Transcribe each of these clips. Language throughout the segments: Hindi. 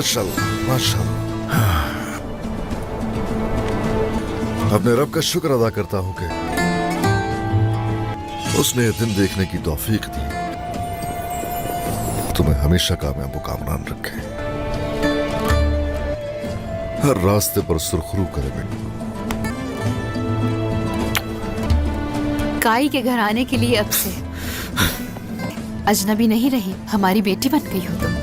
माशाल्लाह माशाल्लाह। अपने रब का शुक्र अदा करता हूं कि उसने ये दिन देखने की तौफीक दी। तुम्हें हमेशा कामयाब कामरान रखे, हर रास्ते पर सुरखरू करे बेटी। काई के घर आने के लिए अब से अजनबी नहीं रही, हमारी बेटी बन गई हो तुम।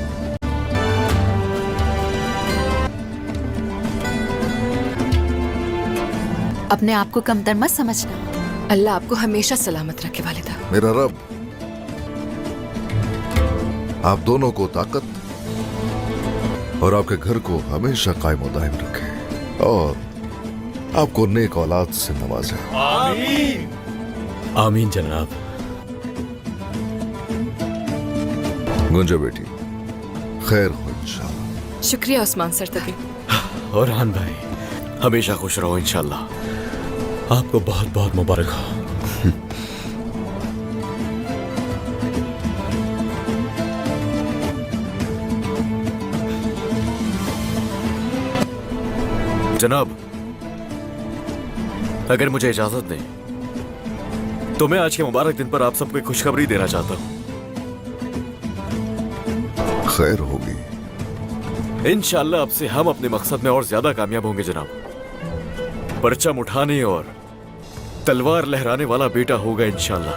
अपने आप को कमतर मत समझना। अल्लाह आपको हमेशा सलामत रखे वालिदा। मेरा रब आप दोनों को ताकत और आपके घर को हमेशा कायम और दायम रखे और आपको नेक औलाद से नवाजे। आमीन आमीन जनाब। गुंजा बेटी खैर हो इंशाल्लाह। शुक्रिया उस्मान सरतगी। और हान भाई हमेशा खुश रहो इंशाल्लाह। आपको बहुत बहुत मुबारक हो। जनाब अगर मुझे इजाजत दें तो मैं आज के मुबारक दिन पर आप सबको एक खुशखबरी देना चाहता हूं। खैर होगी इंशाल्लाह अब से हम अपने मकसद में और ज्यादा कामयाब होंगे जनाब। परचम उठाने और तलवार लहराने वाला बेटा होगा इंशाल्लाह।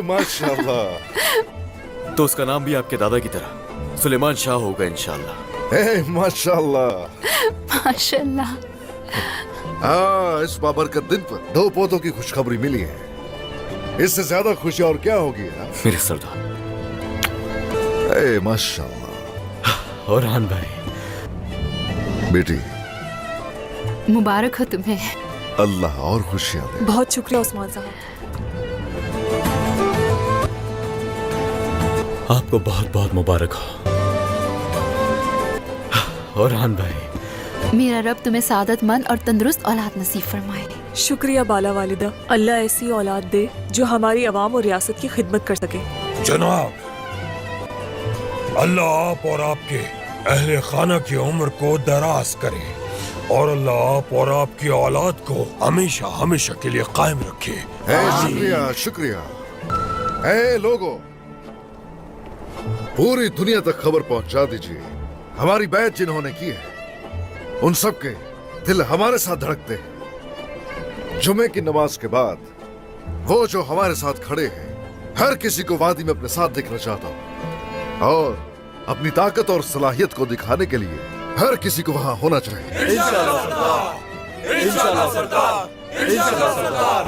माशाल्लाह। तो उसका नाम भी आपके दादा की तरह सुलेमान शाह होगा इंशाल्लाह। माशाल्लाह माशाल्लाह। इस बाबरकत दिन पर दो पोतों की खुशखबरी मिली है, इससे ज्यादा खुशी और क्या होगी मेरे सरदार। माशाल्लाह। और हान भाई बेटी मुबारक हो तुम्हें। अल्लाह और खुशियां दे। बहुत शुक्रिया उस्मान साहब। आपको बहुत बहुत मुबारक हो। और हान भाई मेरा रब तुम्हें सादतमंद और तंदुरुस्त औलाद नसीब फरमाए। शुक्रिया बाला वालिदा। अल्लाह ऐसी औलाद दे जो हमारी आवाम और रियासत की खिदमत कर सके। जनाब अल्लाह आप और आपके अहले खाना की उम्र को दराज करे और अल्लाह आप और आपकी औलाद को हमेशा हमेशा के लिए कायम रखे। शुक्रिया शुक्रिया। लोगों पूरी दुनिया तक खबर पहुंचा दीजिए, हमारी बैत जिन्होंने की है उन सब के दिल हमारे साथ धड़कते हैं। जुमे की नमाज के बाद वो जो हमारे साथ खड़े हैं, हर किसी को वादी में अपने साथ देखना चाहता हूं और अपनी ताकत और सलाहियत को दिखाने के लिए हर किसी को वहां होना चाहिए। इंशाअल्लाह सरदार, इंशाअल्लाह सरदार, इंशाअल्लाह सरदार।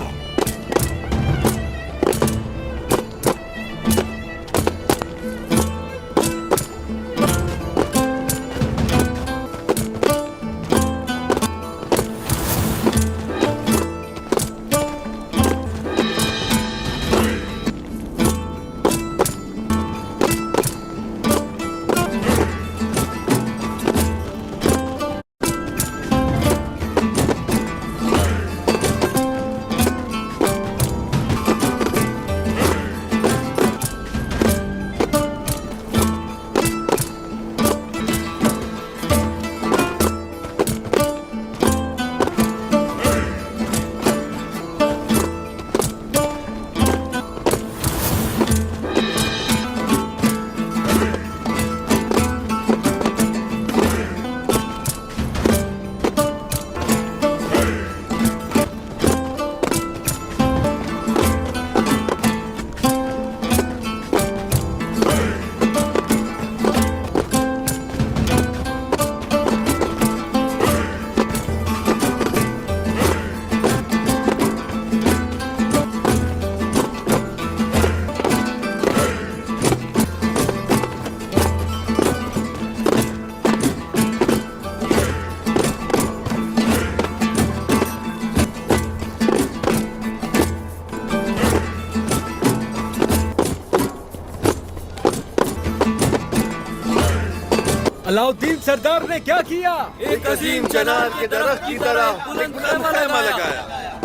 अलाउद्दीन सरदार ने क्या किया? एक अजीम चनार के दरख्त की तरह बुलंद खैमा लगाया।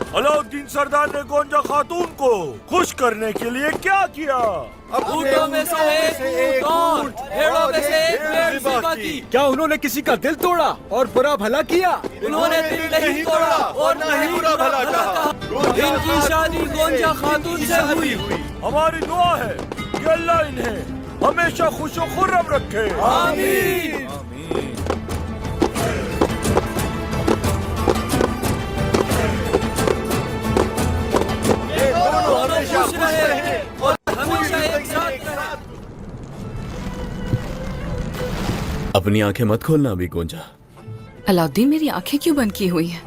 अलाउद्दीन सरदार ने गोंजा खातून को खुश करने के लिए क्या किया? ऊँटों में से एक ऊँट, भेड़ों में से एक भेड़ ज़िबा की। क्या उन्होंने किसी का दिल तोड़ा और बुरा भला किया? उन्होंने दिल नहीं तोड़ा और न ही बुरा भला कहा। इनकी शादी गोंजा खातून से हुई। हमारी दुआ है कि अल्लाह इन्हें हमेशा खुशो खुर्रम रखे। आमीन। दोनों खुश रहे और हमेशा एक साथ रहे। अपनी आंखें मत खोलना अभी गोंजा। अलाउद्दीन, मेरी आंखें क्यों बंद की हुई हैं?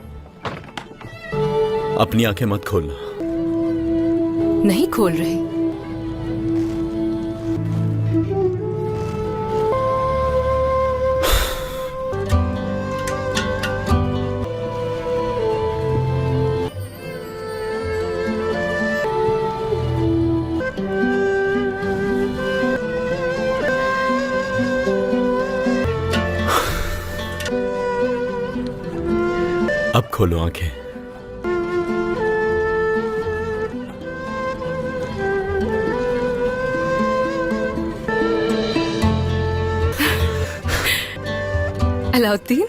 अपनी आंखें मत खोलना। नहीं खोल रही। अब खोलो आंखें। अलाउद्दीन,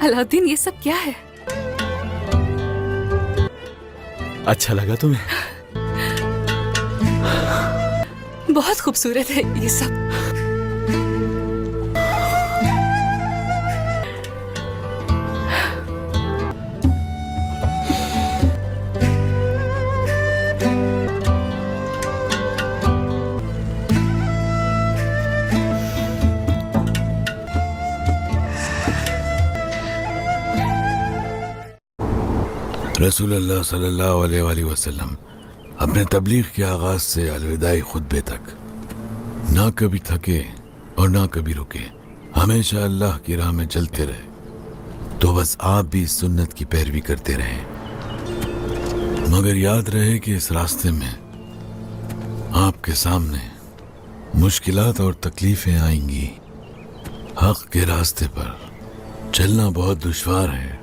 अलाउद्दीन, ये सब क्या है? अच्छा लगा तुम्हें? बहुत खूबसूरत है ये सब। रसूलुल्लाह सल्लल्लाहु अलैहि वसल्लम अपने तबलीग के आगाज से अलविदाई खुतबे तक ना कभी थके और ना कभी रुके, हमेशा अल्लाह की राह में चलते रहे। तो बस आप भी इस सुन्नत की पैरवी करते रहें, मगर याद रहे कि इस रास्ते में आपके सामने मुश्किलात और तकलीफें आएंगी। हक के रास्ते पर चलना बहुत दुश्वार है,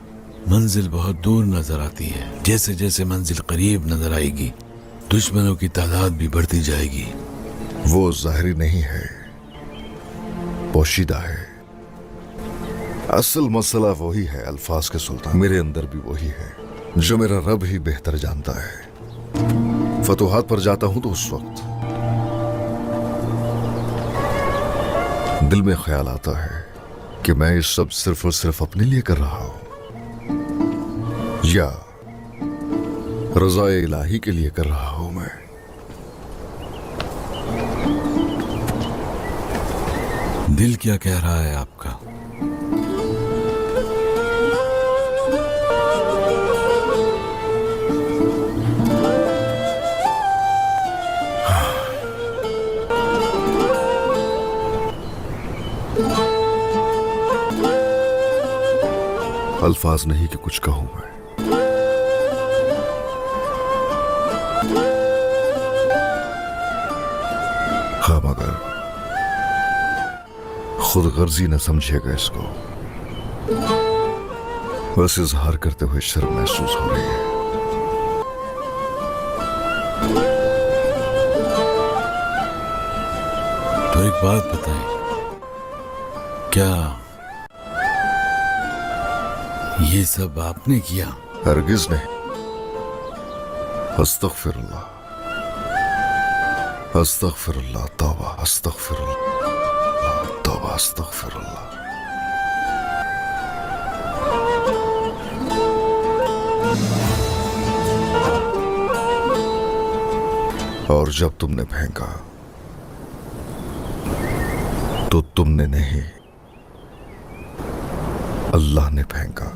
मंजिल बहुत दूर नजर आती है। जैसे जैसे मंजिल करीब नजर आएगी, दुश्मनों की तादाद भी बढ़ती जाएगी। वो जाहिरी नहीं है, पोशीदा है। असल मसला वही है अल्फाज के सुल्तान। मेरे अंदर भी वही है जो मेरा रब ही बेहतर जानता है। फतुहात पर जाता हूं तो उस वक्त दिल में ख्याल आता है कि मैं ये सब सिर्फ और सिर्फ अपने लिए कर रहा हूं या रज़ाए इलाही के लिए कर रहा हूं। मैं दिल क्या कह रहा है आपका? अल्फाज नहीं कि कुछ कहूं मैं। हाँ, मगर खुद गर्जी न समझिएगा इसको। बस इजहार करते हुए शर्म महसूस हो रही है। तो एक बात बताएं, क्या ये सब आपने किया? हरगिज नहीं। अस्तगफिरुल्लाह, अस्तगफिरुल्लाह, तौबा, अस्तगफिरुल्लाह, तौबा, अस्तगफिरुल्लाह। और जब तुमने फेंका तो तुमने नहीं, अल्लाह ने फेंका।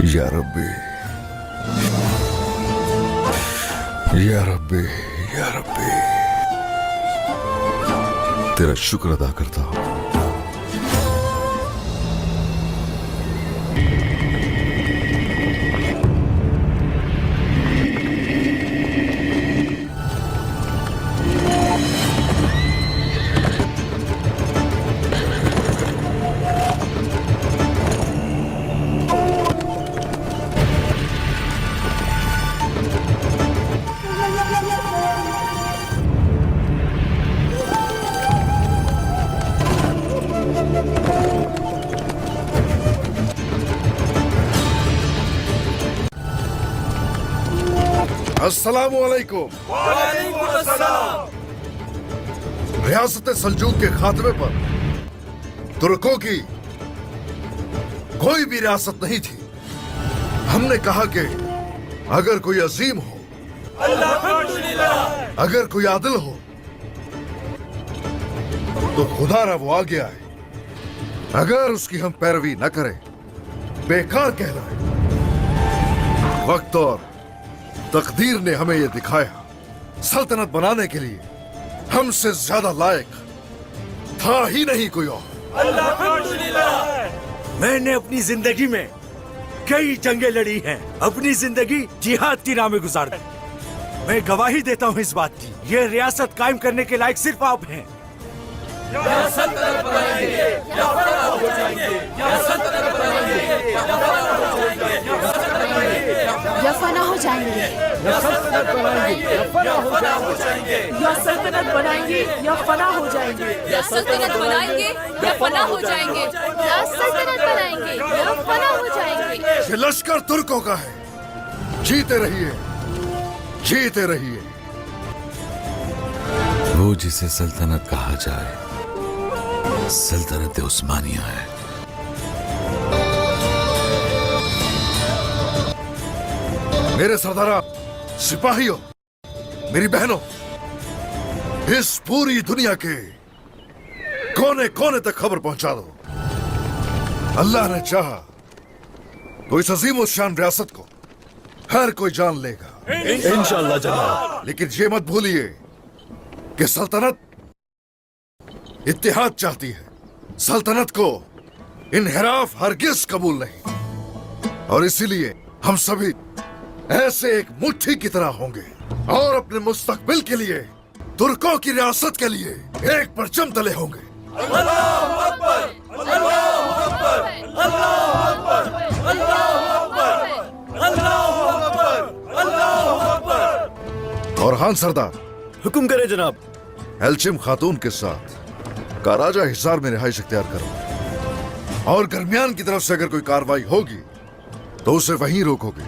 या रब्बी, या रब्बी, या रब्बी, तेरा शुक्र अदा करता हूं। अस्सलामु अलैकुम। रियासत सल्जूक के खात्मे पर तुर्कों की कोई भी रियासत नहीं थी। हमने कहा कि अगर कोई अजीम हो, अगर कोई आदिल हो, तो खुदा ना वो आगे आए। अगर उसकी हम पैरवी न करें, बेकार कहलाए। वक्त और तकदीर ने हमें यह दिखाया, सल्तनत बनाने के लिए हमसे ज्यादा लायक था ही नहीं कोई और। मैंने अपनी जिंदगी में कई जंगें लड़ी हैं, अपनी जिंदगी जिहाद की राह में गुजार दी। मैं गवाही देता हूँ इस बात की, ये रियासत कायम करने के लायक सिर्फ आप हैं। या फना हो जाएंगे। या सल्तनत बनाएंगे या फना हो जाएंगे। या सल्तनत बनाएंगे या फना हो जाएंगे। या सल्तनत बनाएंगे या फना हो जाएंगे। ये लश्कर तुर्कों का है। जीते रहिए, जीते रहिए। वो जिसे सल्तनत कहा जाए, सल्तनत उस्मानिया है। मेरे सरदारा, सिपाहियों, मेरी बहनों, इस पूरी दुनिया के कोने कोने तक खबर पहुंचा दो। अल्लाह ने चाहा तो इस अजीम शान रियासत को हर कोई जान लेगा, इंशाअल्लाह जनाब। लेकिन ये मत भूलिए कि सल्तनत इत्तेहाद चाहती है। सल्तनत को इन्हिराफ हरगिज कबूल नहीं, और इसीलिए हम सभी ऐसे एक मुट्ठी की तरह होंगे और अपने मुस्तकबिल के लिए, तुर्कों की रियासत के लिए एक परचम तले होंगे। और हान सरदार, हुक्म करे जनाब। एल्चिम खातून के साथ काराजा हिसार में रिहाइश इख्तियार करो, और गर्मियान की तरफ से अगर कोई कार्रवाई होगी तो उसे वहीं रोकोगे।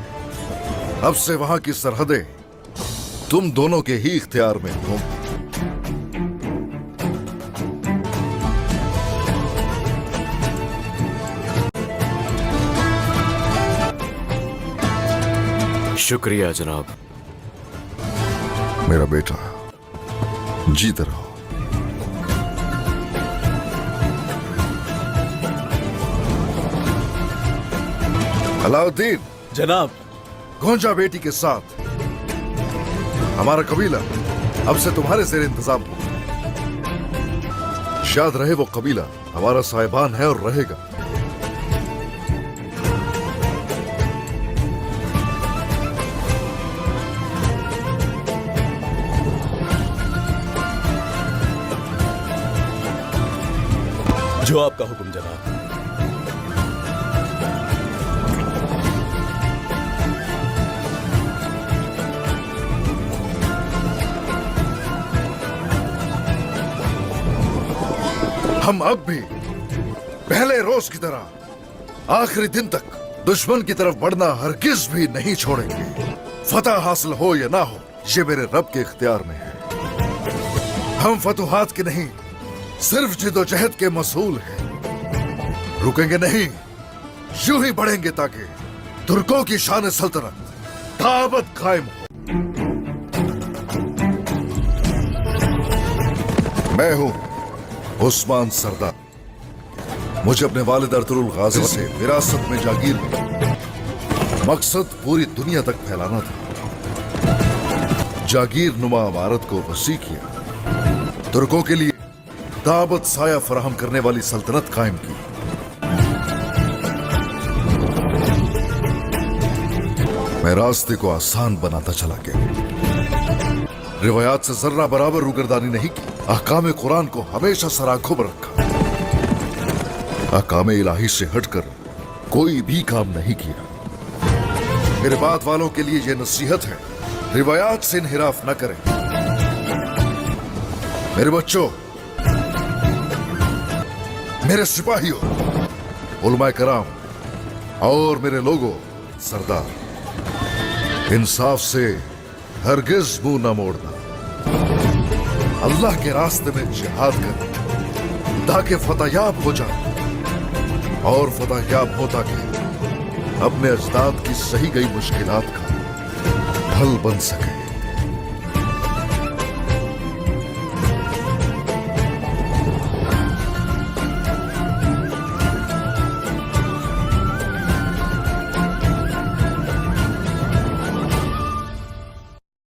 अब से वहां की सरहदें तुम दोनों के ही इख्तियार में होंगी। शुक्रिया जनाब। मेरा बेटा, जीते रहो। अलाउद्दीन, जनाब। गोंजा बेटी के साथ हमारा कबीला अब से तुम्हारे जेर इंतजाम होगा। शायद रहे वो कबीला हमारा साहिबान है और रहेगा। जो आपका हुक्म जनाब। हम अब भी पहले रोज की तरह आखिरी दिन तक दुश्मन की तरफ बढ़ना हरगिज भी नहीं छोड़ेंगे। फतह हासिल हो या ना हो, ये मेरे रब के इख्तियार में है। हम फतुहात के नहीं, सिर्फ जिदोजहद के मसूल हैं। रुकेंगे नहीं, यूं ही बढ़ेंगे ताकि तुर्कों की शान सल्तनत ताबत कायम हो। मैं हूं उस्मान सरदार। मुझे अपने वालिद अर्तुगरुल गाजी से विरासत में जागीर मिली। मकसद पूरी दुनिया तक फैलाना था। जागीर नुमा इमारत को वसी किया, तुर्कों के लिए ताबत साया फराहम करने वाली सल्तनत कायम की। मैं रास्ते को आसान बनाता चला गया। रिवायात से जर्रा बराबर रुगरदानी नहीं की। अहकाम कुरान को हमेशा सराखों पर रखा। अहकाम इलाही से हटकर कोई भी काम नहीं किया। मेरे बाद वालों के लिए यह नसीहत है, रिवायात से इन्हिराफ न करें। मेरे बच्चों, मेरे सिपाहियों, उलमाए कराम और मेरे लोगों, सरदार, इंसाफ से हरगिज मुंह न मोड़ना। अल्लाह के रास्ते में जिहाद कर ताकि फतहयाब हो जाए, और फतहयाब होता कि अपने अजदाद की सही गई मुश्किलात का हल बन सके।